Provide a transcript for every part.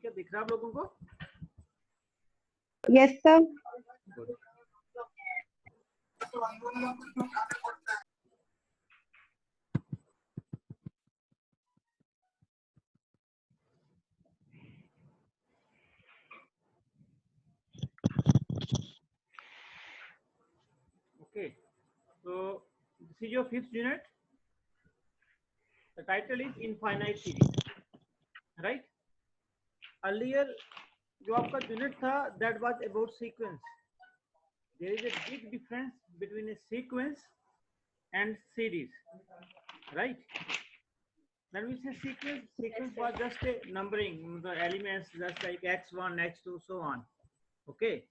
ठीक है, दिख रहा है आप लोगों को? Yes sir. Good. Okay, so this is your 5th unit. The title is Infinite Series, right? Earlier जो आपका यूनिट था that was about sequence. There is a big difference between a sequence and series, right? When we say sequence, sequence was just a numbering the elements, just like x1, x2, so on. Okay.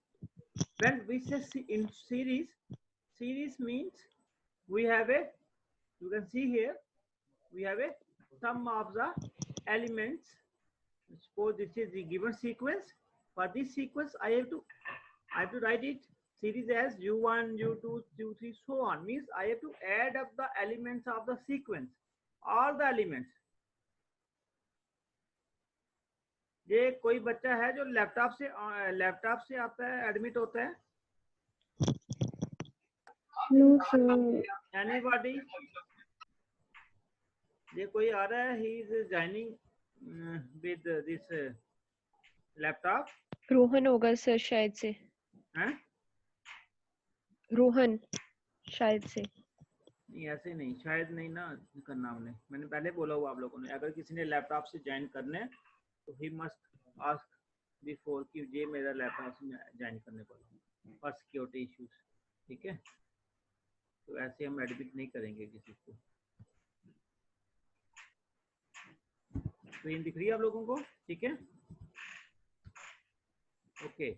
When we say in series, series means we have a, you can see here, we have a sum of the elements. Suppose this is the given sequence. For this sequence, I have to write it series as u1, u2, u3, so on. Means I have to add up the elements of the sequence, all the elements. ये कोई बच्चा है जो laptop से आता है, admit होता है? No sir. एनीबॉडी? ये कोई आ रहा है, he is joining with this laptop? Rohan होगा सर शायद से। हैं? रोहन शायद से। नहीं ऐसे नहीं, शायद नहीं ना करना हमने, मैंने पहले बोला हुआ आप लोगों ने, अगर किसी ने लैपटॉप से ज्वाइन करना है तो ही मस्ट आस्क बिफोर कि ये मेरा लैपटॉप से ज्वाइन करने वाला फॉर सिक्योरिटी इश्यूज, ठीक है? तो ऐसे हम एडमिट नहीं करेंगे किसी को। स्क्रीन दिख रही है आप लोगों को? ठीक है, ओके।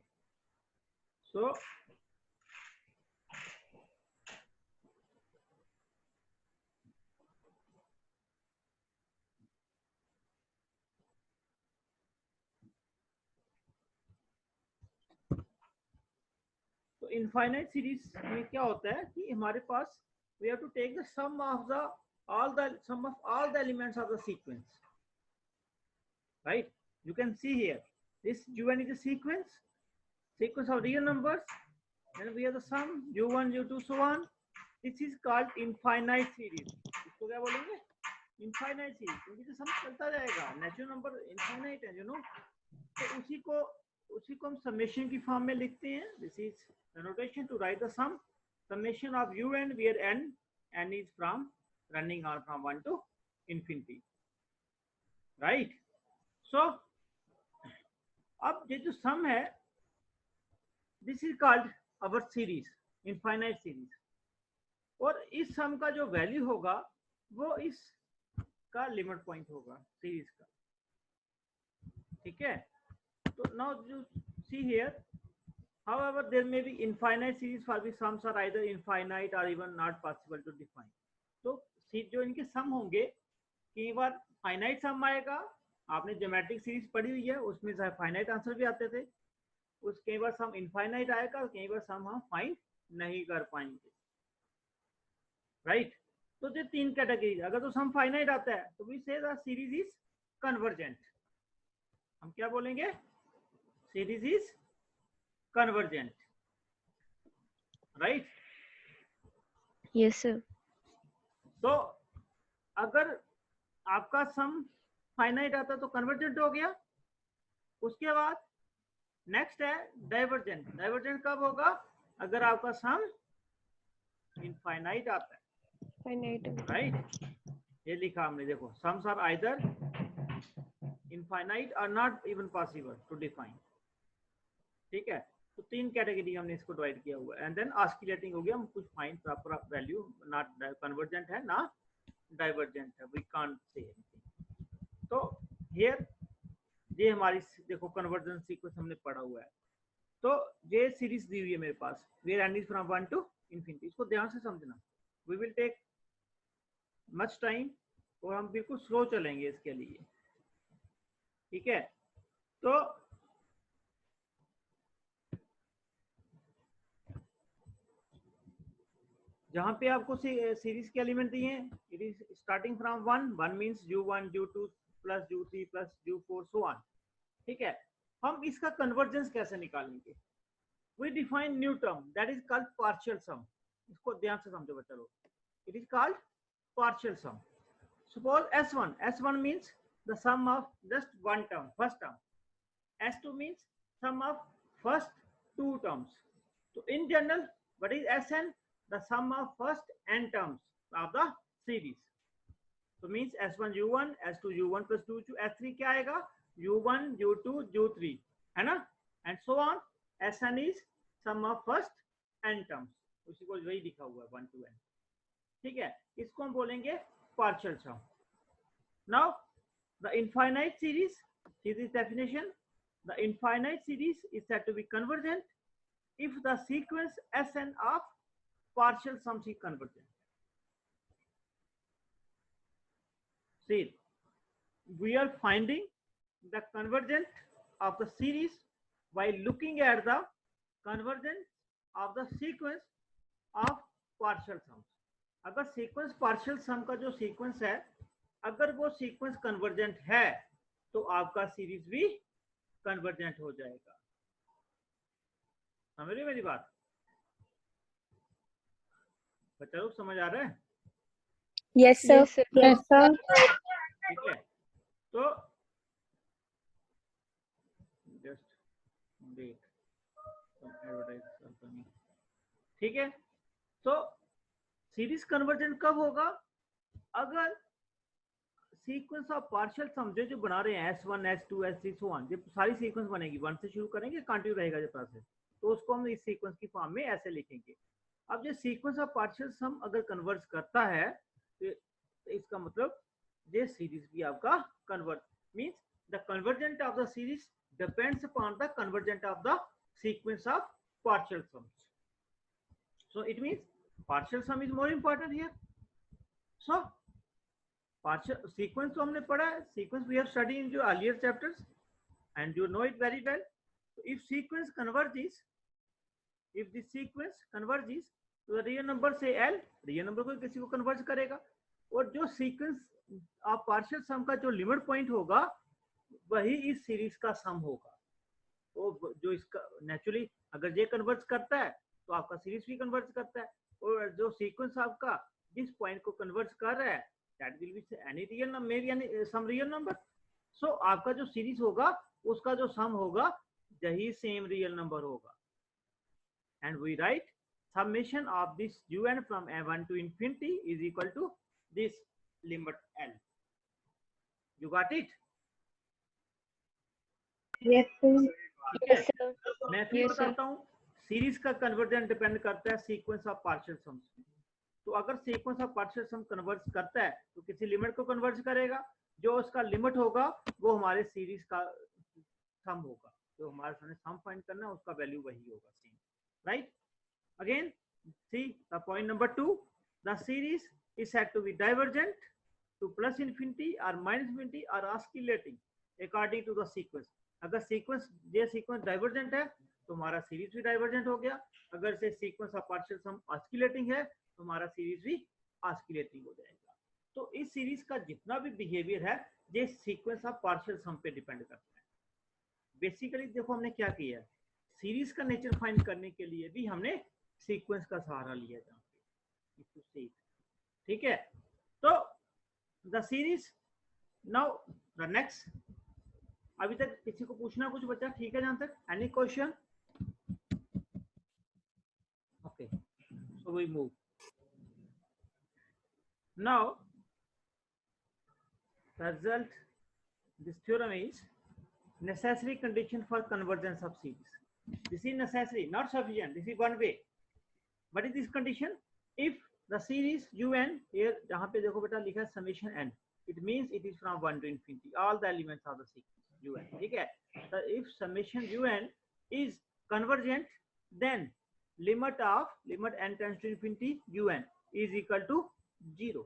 सो तो इनफाइनाइट सीरीज में क्या होता है कि हमारे पास we have to take the sum of all the elements of the sequence, right? You can see here this u1 is a sequence of real numbers, and we have the sum u1, u2, so on. This is called infinite series. इसको क्या बोलेंगे? Infinite series, क्योंकि तो सम चलता जाएगा, natural number infinite है, तो उसी को हम समेशन की फॉर्म में लिखते हैं। This is the notation to write the sum summation of un where n is from running on from 1 to infinity, right? So अब ये जो सम है, this is called our series, infinite series, और इस सम का जो वैल्यू होगा वो इस का लिमिट पॉइंट होगा सीरीज का, ठीक है? तो now you see here, however there may be infinite series for which sums are either infinite or even not possible to define. तो जो इनके सम होंगे, कई बार फाइनाइट सम आएगा, आपने ज्योमेट्रिक सीरीज पढ़ी हुई है, उसमें फाइनाइट आंसर भी आते थे, उस कई बार सम इनफाइनाइट आएगा, कई बार सम हम फाइंड नहीं कर पाएंगे, राइट? तो ये तीन कैटेगरी, अगर तो सम फाइनाइट आता है तो वी से द सीरीज इज कन्वर्जेंट। हम क्या बोलेंगे? Series is convergent, right? Yes sir. तो अगर आपका सम फाइनाइट आता तो कन्वर्जेंट हो गया। उसके बाद नेक्स्ट है डाइवर्जेंट। डाइवर्जेंट कब होगा? अगर आपका सम इनफाइनाइट आता है, Finite. राइट? ये लिखा हमने, देखो, सम्स आर आइदर इनफाइनाइट और not even possible to define, ठीक है? तो तीन कैटेगरी हमने इसको डिवाइड किया हुआ है, एंड देन ऑस्किलेटिंग हो गया, हम कुछ find proper value, not convergent है ना डाइवर्जेंट है, वी कांट से एनीथिंग। तो हियर ये हमारी देखो कन्वर्जेंस सीक्वेंस हमने पढ़ा हुआ है। तो ये सीरीज दी हुई है मेरे पास, where n is from 1 to infinity. इसको ध्यान से समझना, we will take much time और हम बिल्कुल स्लो चलेंगे इसके लिए, ठीक है? तो जहां पे आपको सीरीज के एलिमेंट दिए हैं, it is starting from 1 means u1 u2 plus u3 plus u4 so on. ठीक है, हम इसका कन्वर्जेंस कैसे निकालेंगे? We define new term that is called partial sum. इसको ध्यान से समझो बच्चा लोग, it is called partial sum. Suppose S1 means the sum of just one term, first term. S2 means sum of first two terms. So in general, what is Sn? The sum of first n terms of the series. So means S1 U1, S2 U1 plus 2 S3 क्या आएगा? U1 U2 U3 है ना, and so on. Sn is sum of first n terms. उसी को वही लिखा हुआ है 1 to n. ठीक है, इसको हम बोलेंगे partial sum. Now the infinite series, see this definition, the infinite series is said to be convergent if the sequence Sn of partial sums is convergent. See, we are finding the convergence of the series by looking at the convergence of the sequence of partial sums. अगर sequence partial सम का जो sequence है, अगर वो sequence convergent है तो आपका series भी कन्वर्जेंट हो जाएगा. समझ रहे मेरी बात? बच्चा लोग समझ आ रहा है? Yes, sir. Yes, sir. Yes, sir. ठीक है, तो जस्ट वेट, एडवर्टाइज. ठीक है, तो सीरीज कन्वर्जेंट कब होगा? अगर सीक्वेंस ऑफ पार्शियल सम जो बना रहे हैं S1 S2 S3 so on, जब सारी सीक्वेंस बनेगी 1 से शुरू करेंगे, कंटिन्यू रहेगा जब तक से, तो उसको हम इस सीक्वेंस की फॉर्म में ऐसे लिखेंगे. अब जो सीक्वेंस ऑफ पार्शियल सम अगर कन्वर्ज करता है तो इसका मतलब ये सीरीज भी आपका converge, means the convergent of the series depends upon the convergent of the sequence of partial sums. So it means partial sum is more important here. So partial sequence तो हमने पढ़ा है, sequence we have studied in your earlier chapters and you know it very well. So if sequence converges, if the sequence converges तो real number से L, real number को किसी को converge करेगा, और जो सीक्वेंस ऑफ पार्शियल सम का जो लिमिट पॉइंट होगा वही इस सीरीज का सम होगा. तो जो इसका नेचुरली अगर ये कन्वर्ज करता है तो आपका सीरीज भी कन्वर्ज करता है, और जो सीक्वेंस आपका जिस पॉइंट को कन्वर्ज कर रहा है that will be any real number, may be any sum real number. So आपका जो सीरीज होगा उसका जो सम होगा यही सेम रियल नंबर होगा. And we write summation of this un from a1 to infinity is equal to this limit L. You got it? Yes, sir. Yes, sir. मैं फिर Yes, sir. बताता हूँ, सीरीज का convergent depend करता है sequence of partial sums पे. तो अगर sequence of partial sum converge करता है तो किसी लिमिट को कन्वर्ज करेगा, जो उसका लिमिट होगा वो हमारे सीरीज का सम होगा, जो हमारे सामने सम फाइंड करना है उसका वैल्यू वही होगा same. Right? Again see the point number 2, the series is said to be divergent to plus infinity और माइनस इंफिनिटी और oscillating according to the sequence. अगर सीक्वेंस ये सीक्वेंस डाइवर्जेंट है तो हमारा सीरीज भी डाइवर्जेंट हो गया. अगर से sequence of partial sum oscillating है तो हमारा सीरीज भी ऑस्किलेटिंग हो जाएगा. तो इस सीरीज का जितना भी बिहेवियर है ये सीक्वेंस ऑफ पार्शियल सम पे डिपेंड करता है. बेसिकली देखो हमने क्या किया है, सीरीज का नेचर फाइंड करने के लिए भी हमने सीक्वेंस का सहारा लिया जहाँ पे. ठीक है, तो the series now the next. अभी तक किसी को पूछना कुछ बच्चा? ठीक है जहां तक? Any question? Okay, so we move now. The result, this theorem is necessary condition for convergence of series. This is necessary, not sufficient. This is one way. What is this condition? If the series un, here जहाँ पे देखो बेटा लिखा है summation n, it means it is from 1 to infinity, all the elements of the sequence un. ठीक है, so if summation un is convergent, then limit n tends to infinity un is equal to 0.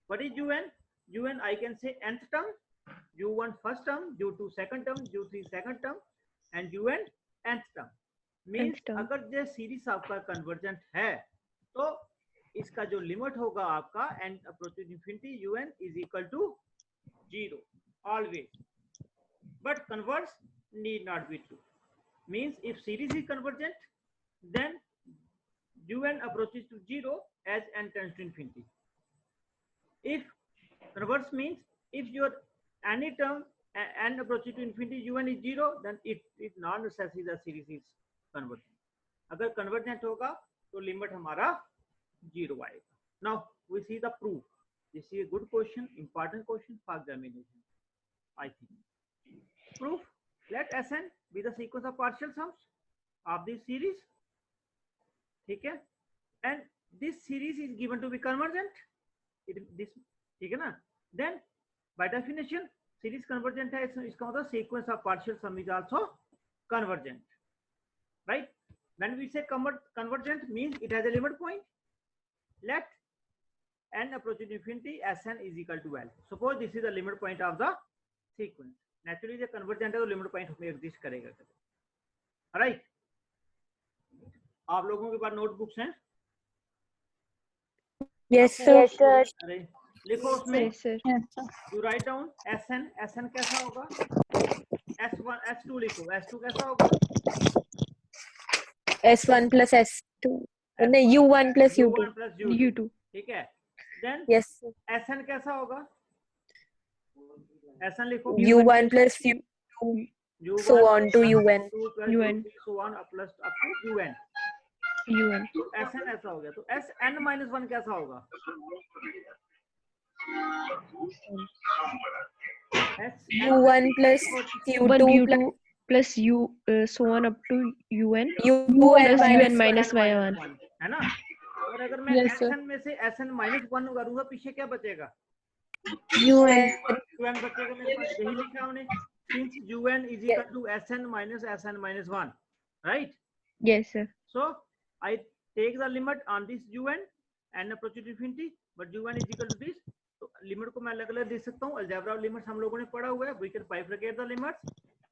What is un? un I can say nth term, u1 first term, u2 second term, u3 second term and un nth term. Means अगर ये series आपका convergent है तो इसका जो limit होगा आपका and approaching infinity un is equal to 0 always. but converse need not be true. Means if series is convergent, then un approaches to 0 as n tends to infinity. If converse means if your any term n approaches to infinity un is 0, then it not necessary the series is convergent. अगर convergent होगा तो limit हमारा 0 आएगा. Now we see the proof. This is a good question, important question for examination, I think. Proof: let Sn be the sequence of partial sums of this series. ठीक है, and this series is given to be convergent. This ठीक है ना. Then by definition series convergent है, इसका मतलब sequence of partial sum is also convergent, right? When we say convergent means it has a limit point. Let n approaching infinity, Sn is equal to L. Suppose this is the limit point of the sequence. Naturally the convergent है तो limit point हमें exist करेगा. Right? आप लोगों के पास notebooks हैं? Yes, sir. Yes, sir. अरे लिखो उसमें. Yes, sir. You write down Sn. Sn कैसा होगा? S1 S2 लिखो. S2 कैसा होगा? S1 plus S2. नहीं, U1 plus U2. U1 plus U2. U2. ठीक है. Then Yes, sir. Sn कैसा होगा? Sn लिखो. U1 plus U2. U1 So on to UN. U2 plus UN. U3, so on plus up to UN. UN. तो Sn ऐसा हो गया. तो Sn minus 1 कैसा होगा? U1 plus One U2 U2 plus U so on up to UN UN plus minus UN minus Y1. है ना. और अगर मैं Yes, sir. Sn में से Sn minus 1 करूंगा, पीछे क्या बचेगा? UN. UN बचेगा मेरे पास. यही लिखा हमने. Since UN is equal to Sn minus 1, right? Yes, sir. So I take the limit on this UN n approaching to infinity, but UN is equal to this. तो लिमिट को मैं अलग अलग दे सकता हूँ. अलजेब्रा लिमिट्स हम लोगों ने पढ़ा हुआ है. We can bifurcate the limits.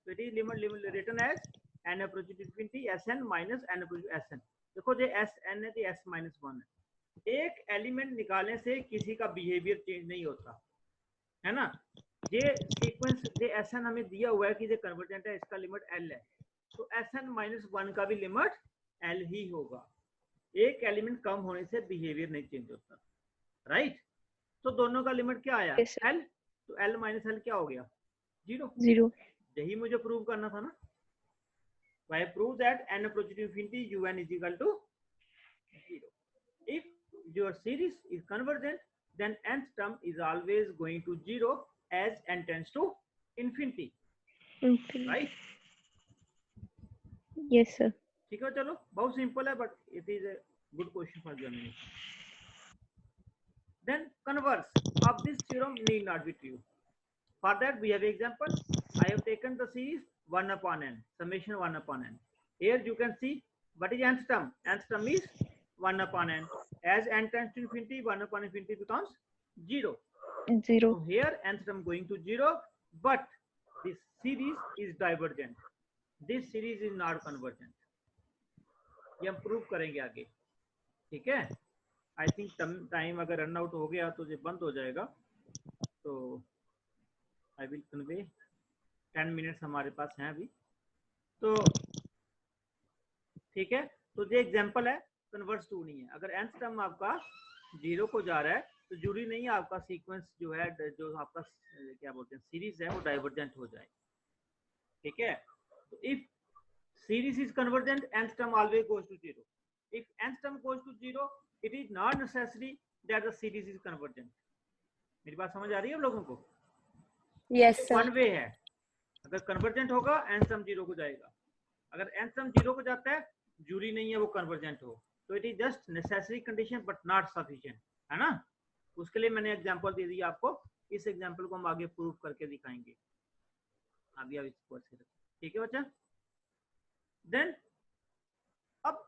So it is limit written as n approaching to infinity Sn minus n approaching to Sn. देखो ये Sn है तो S minus 1 है. एक एलिमेंट निकालने से किसी का बिहेवियर चेंज नहीं होता है ना. ये सीक्वेंस ये Sn हमें दिया हुआ है कि ये कन्वर्जेंट है, इसका लिमिट L है. तो Sn minus 1 का भी लिमिट L ही होगा. एक एलिमेंट कम होने से बिहेवियर नहीं चेंज होता, राइट? तो दोनों का लिमिट क्या आया? Yes, sir. L. तो L minus L क्या हो गया? 0. 0. यही मुझे प्रूव करना था ना. I prove that n approaching to infinity un is equal to 0. If your series is convergent, then nth term is always going to 0 as n tends to infinity, Okay. right? Yes, sir. ठीक है, चलो बहुत simple है, but it is a good question for examination. Then converse of this theorem need not be true. For that we have example. I have taken the series 1 upon n, summation 1 upon n. Here you can see what is nth term. Nth term is 1 upon n. As n tends to infinity, 1 upon infinity becomes 0. 0. So here nth term going to 0, but this series is divergent. This series is not convergent. ये हम prove करेंगे आगे. ठीक है. I think time अगर run out हो गया तो ये बंद हो जाएगा. तो आई विल कन्वे 10 मिनट्स हमारे पास हैं अभी. तो ठीक है. तो ये एग्जांपल है, कन्वर्स टू नहीं है. अगर nth टर्म आपका 0 को जा रहा है तो जरूरी नहीं है आपका सीक्वेंस जो है, जो आपका क्या बोलते हैं सीरीज है, वो डाइवर्जेंट हो जाए. ठीक है. तो if series is convergent, nth term always goes to 0. If nth term goes to 0, it is not necessary that the series is convergent. मेरी बात समझ आ रही है आप लोगों को? Yes, sir. वन वे है. अगर कन्वर्जेंट होगा nth term 0 को जाएगा. अगर nth term 0 को जाता है, जरूरी नहीं है वो कन्वर्जेंट हो. तो it is just necessary condition but not sufficient, है ना. उसके लिए मैंने एग्जांपल दे दिया आपको. इस एग्जांपल को हम आगे प्रूव करके दिखाएंगे. अभी आप इसको अच्छे से. ठीक है बच्चा. देन अब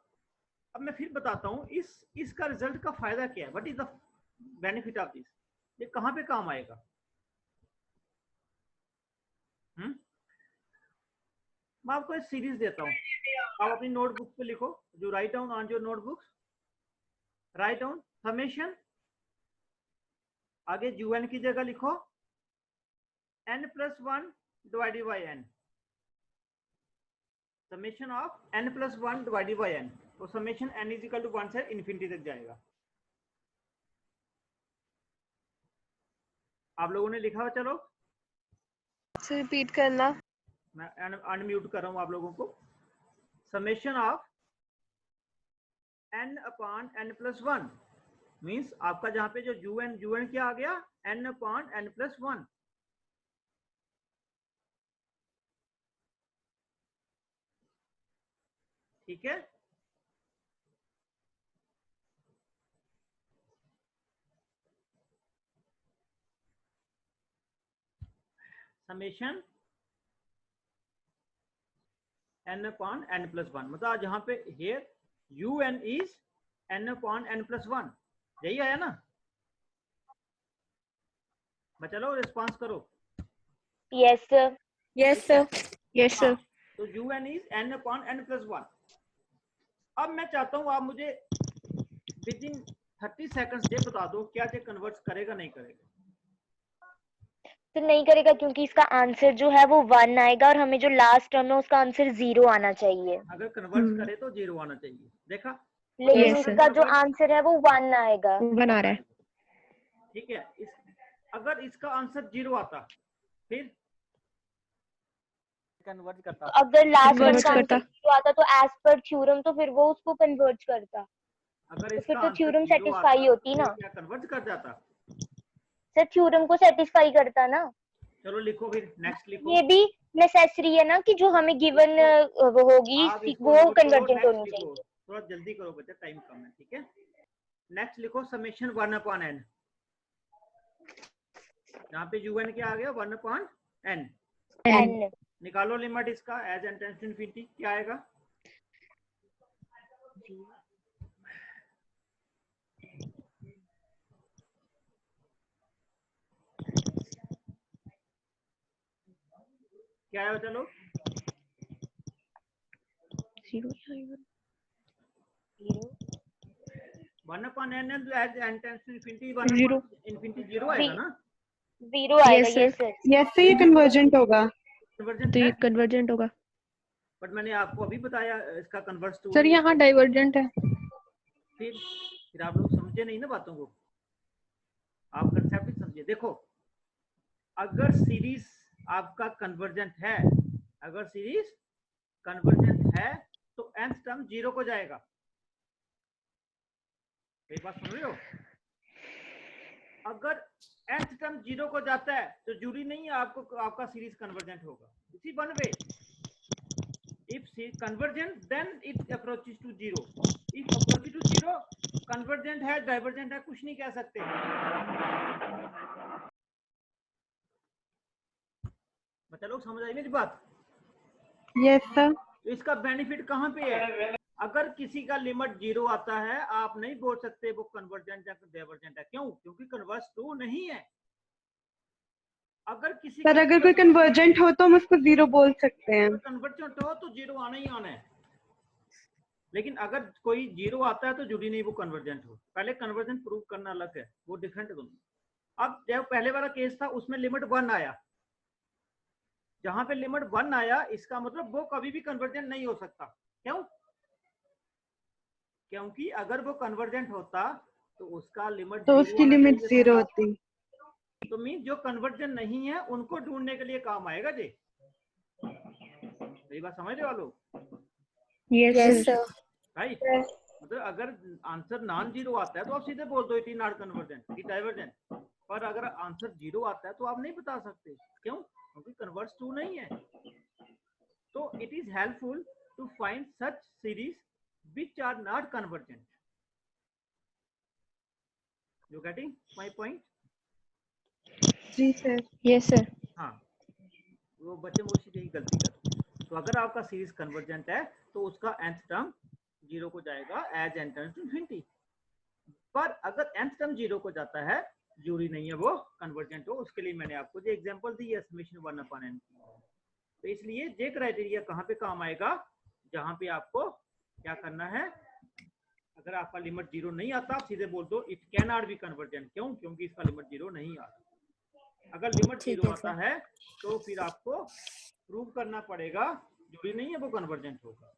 मैं फिर बताता हूं इसका रिजल्ट का फायदा क्या है. What is the benefit of this. ये कहां पे काम आएगा? मैं आपको एक सीरीज देता हूं. आप अपनी नोटबुक पे लिखो. जो write down on your notebooks, write down summation, आगे un की जगह लिखो n+1 divided by n, summation of n+1 divided by n, तो summation n is equal to 1 से इन्फिनिटी तक जाएगा। आप लोगों ने लिखा हुआ? चलो सर रिपीट करना। मैं अनम्यूट कर रहा हूं आप लोगों को। समेशन ऑफ n/n+1 मीन्स आपका जहां पे जो un क्या आ गया, n/n+1। ठीक है, समेशन n/n+1 मतलब जहां पे here un is n/n+1, यही आया ना? चलो रिस्पांस करो। Yes sir. Yes sir. Yes, sir. तो un is n/n+1। अब मैं चाहता हूं आप मुझे विद इन 30 सेकंड्स ये बता दो क्या ये कन्वर्ट करेगा नहीं करेगा? तो नहीं करेगा क्योंकि इसका आंसर जो है वो 1 आएगा और हमें जो लास्ट टर्म है उसका आंसर 0 आना चाहिए। अगर कन्वर्ट करे तो 0 आना चाहिए। देखा? लेकिन Yes, sir. इसका जो आंसर है वो 1 आएगा। 1 आ रहा है। ठीक है, अगर इसका आंसर 0 आता फिर कन्वर्ट करता। अगर लास्ट टर्म Convert का करता। आंसर 0 आता तो एज पर थ्योरम तो फिर वो उसको कन्वर्ट करता। अगर तो इसका फिर तो आंसर थ्योरम 0 सेटिस्फाई आता, होती ना। तो क्या कन्वर्ट कर जाता? सर थ्योरम को सेटिस्फाई करता ना। चलो लिखो फिर, नेक्स्ट लिखो। ये भी नेसेसरी है ना कि जो हमें गिवन वो होगी आप इसको वो नोट करो, कन्वर्जेंट नेक्स्ट होनी लिखो। चाहिए। थोड़ा जल्दी करो बच्चा, टाइम कम है। ठीक है, नेक्स्ट लिखो समेशन 1/n। यहाँ पे un क्या आ गया? 1/n। n निकालो लिमिट इसका as n tends to infinity, क्या आएगा? क्या है? चलो 0 1/n as n tends to infinity, 0 infinity 0 आएगा ना? 0 आएगा। Yes, sir. Yes sir. Yes sir, ये कन्वर्जेंट होगा। कन्वर्जेंट तो है, ये कन्वर्जेंट होगा। बट मैंने आपको अभी बताया इसका कन्वर्ट टू। सर यहाँ डाइवर्जेंट है। फिर आप लोग समझे नहीं ना बातों को, आप कंसेप्ट ही समझिए। देखो अगर सीरीज आपका कन्वर्जेंट है, अगर सीरीज कन्वर्जेंट है तो nth टर्म 0 को जाएगा। एक बात सुन रहे हो? अगर nth टर्म 0 को जाता है तो जरूरी नहीं है आपको आपका सीरीज कन्वर्जेंट होगा। इसी one way if convergent then it approaches to 0, if approaches to 0 convergent है divergent है कुछ नहीं कह सकते। मतलब लोग समझ आई मेरी बात? Yes sir. तो इसका बेनिफिट कहाँ पे है? अगर किसी का लिमिट 0 आता है आप नहीं बोल सकते वो कन्वर्जेंट या डाइवर्जेंट है। क्यों? क्योंकि कन्वर्स ट्रू नहीं है। अगर किसी सर अगर कोई कन्वर्जेंट हो तो हम उसको 0 बोल सकते हैं। कन्वर्जेंट हो तो 0 आना ही आना है। लेकिन अगर कोई 0 आता है तो जरूरी नहीं वो कन्वर्जेंट हो। पहले कन्वर्जेंट प्रूव करना अलग है, वो डिफरेंट है दोनों। अब जब पहले वाला केस था उसमें लिमिट 1 आया, जहां पे लिमिट 1 आया इसका मतलब वो कभी भी कन्वर्जेंट नहीं हो सकता। क्यों? क्योंकि अगर वो कन्वर्जेंट होता तो उसका लिमिट तो उसकी लिमिट 0 होती। तो मीन जो कन्वर्जेंट नहीं है उनको ढूंढने के लिए काम आएगा जी। ये बात समझ रहे हो लोग? Yes, yes sir. Sir. Right, मतलब अगर आंसर नॉन 0 आता है तो आप सीधे बोल दो it is not convergent, it divergent. पर अगर आंसर 0 आता है तो आप नहीं बता सकते। क्यों? क्योंकि कन्वर्स ट्रू नहीं है। तो it is helpful to find such series which are not convergent. You getting my point? जी सर। Yes, sir. हाँ, वो बच्चे मोशी यही गलती करते हैं। तो अगर आपका सीरीज कन्वर्जेंट है तो उसका nth टर्म 0 को जाएगा as n tends to infinity. पर अगर nth टर्म 0 को जाता है जरूरी नहीं है वो कन्वर्जेंट हो। उसके लिए मैंने आपको जो एग्जांपल दी है समेशन 1/n की। तो इसलिए ये क्राइटेरिया कहाँ पे काम आएगा? जहां पे आपको क्या करना है, अगर आपका लिमिट 0 नहीं आता आप सीधे बोल दो it can not be convergent. क्यों? क्योंकि इसका लिमिट 0 नहीं आता। अगर लिमिट ठीक 0 है आता है तो फिर आपको प्रूव करना पड़ेगा जरूरी नहीं है वो कन्वर्जेंट होगा।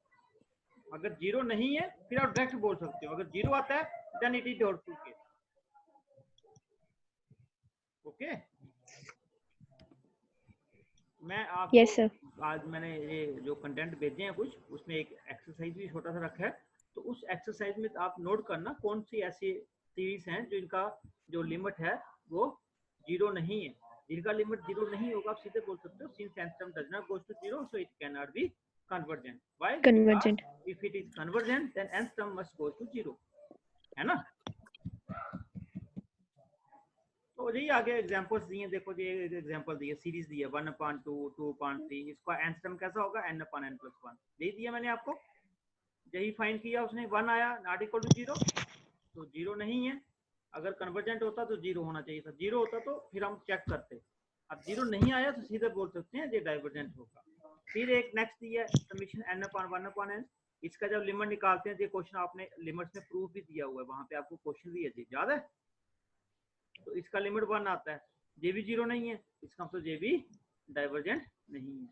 अगर 0 नहीं है फिर आप डायरेक्ट बोल सकते हो, अगर 0 आता है then it is doubtful case. Okay, मैं आपको Yes, sir. आज मैंने ये जो कंटेंट भेजे हैं कुछ, उसमें एक एक्सरसाइज भी छोटा सा रखा है, तो उस एक्सरसाइज में आप नोट करना कौन सी ऐसी सीरीज हैं जो इनका जो लिमिट है वो 0 नहीं है। जिनका लिमिट 0 नहीं होगा आप सीधे बोल सकते हो since nth term does not goes to 0 so it cannot be convergent। Why? Convergent. Because if it is convergent then nth term must go to 0, है ना। तो यही आगे एग्जांपल्स दिए, देखो ये एग्जांपल दिए, सीरीज दी है 1/2 2/3, इसका nth टर्म कैसा होगा n/n+1, यही दिया मैंने आपको, यही फाइंड किया उसने, 1 आया नॉट इक्वल टू 0 तो 0 नहीं है। अगर कन्वर्जेंट होता तो 0 होना चाहिए था, 0 होता तो फिर हम चेक करते, अब 0 नहीं आया तो सीधे बोल सकते हैं ये डाइवर्जेंट होगा। फिर एक नेक्स्ट दिया है समीशन n/1/n, इसका जब लिमिट निकालते हैं, ये क्वेश्चन आपने लिमिट्स में प्रूफ भी दिया हुआ है, वहां पे आपको क्वेश्चन भी है याद है, तो इसका लिमिट 1 आता है, ये भी 0 नहीं है, इसका मतलब ये भी डाइवर्जेंट नहीं है।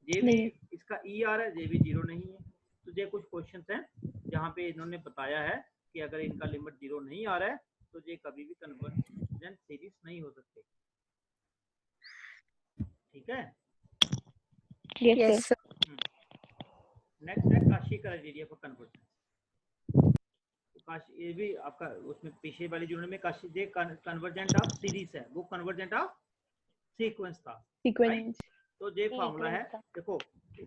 ये भी नहीं। इसका ई आ रहा है, ये भी 0 नहीं है। तो ये कुछ क्वेश्चंस हैं जहाँ पे इन्होंने बताया है कि अगर इनका लिमिट 0 नहीं आ रहा है तो ये कभी भी कन्वर्जेंट सीरीज नहीं हो सकते। ठीक है, Yes, Yes, sir. sir. Next है Cauchy criteria for convergence. Cauchy ये भी आपका उसमें पीछे वाली यूनिट में काशी ये कन्वर्जेंट ऑफ सीरीज है, वो कन्वर्जेंट ऑफ सीक्वेंस था। Sequence. तो ये फार्मूला है, देखो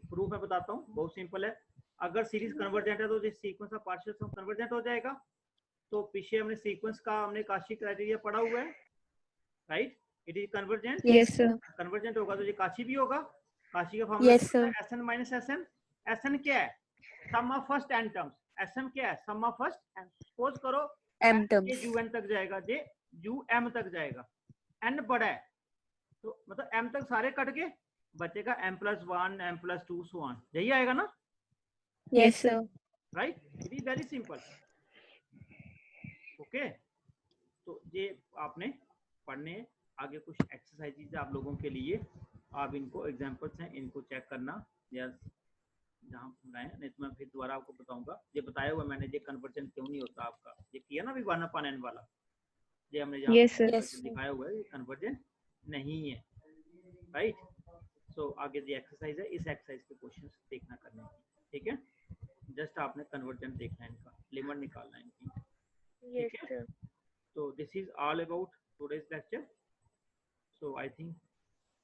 प्रूफ मैं बताता हूँ, बहुत सिंपल है। अगर सीरीज कन्वर्जेंट है तो ये sequence of partial sum convergent हो जाएगा। तो पीछे हमने सीक्वेंस का हमने काशी क्राइटेरिया पढ़ा हुआ है, right, it is convergent. Yes, sir. Convergent होगा तो ये काशी भी होगा। काशी का formula Yes, sir. Sn minus Sn, Sn क्या है, sum of first n terms, Sn क्या है, sum of first n। Suppose करो M ये terms. un तक जाएगा, ये um तक जाएगा, n बड़ा है तो मतलब m तक सारे कट के बचेगा m+1 m+2 सो ऑन, यही आएगा ना, Yes, sir. Right, it is very simple. Okay, तो ये आपने पढ़ने हैं। आगे कुछ एक्सरसाइजेज आप लोगों के लिए, आप इनको एग्जांपल्स हैं इनको चेक करना या जहाँ बनाए, नहीं तो मैं फिर दोबारा आपको बताऊंगा। ये बताया हुआ मैंने, ये कन्वर्जन क्यों नहीं होता आपका, ये किया ना अभी 1/n वाला, ये हमने यहाँ Yes, sir. Yes, sir. दिखाया हुआ है, ये कन्वर्जन नहीं है, राइट। सो आगे जो एक्सरसाइज है, इस एक्सरसाइज के क्वेश्चंस देखना करने हैं, ठीक है, जस्ट आपने कन्वर्जन देखना है, इनका लिमिट निकालना है इनकी। Yes, sir. So this is all about today's lecture. So I think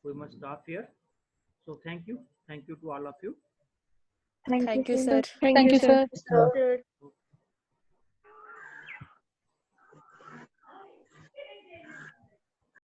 we must stop here. So thank you to all of you. Thank you, sir. Thank you, sir. Sir.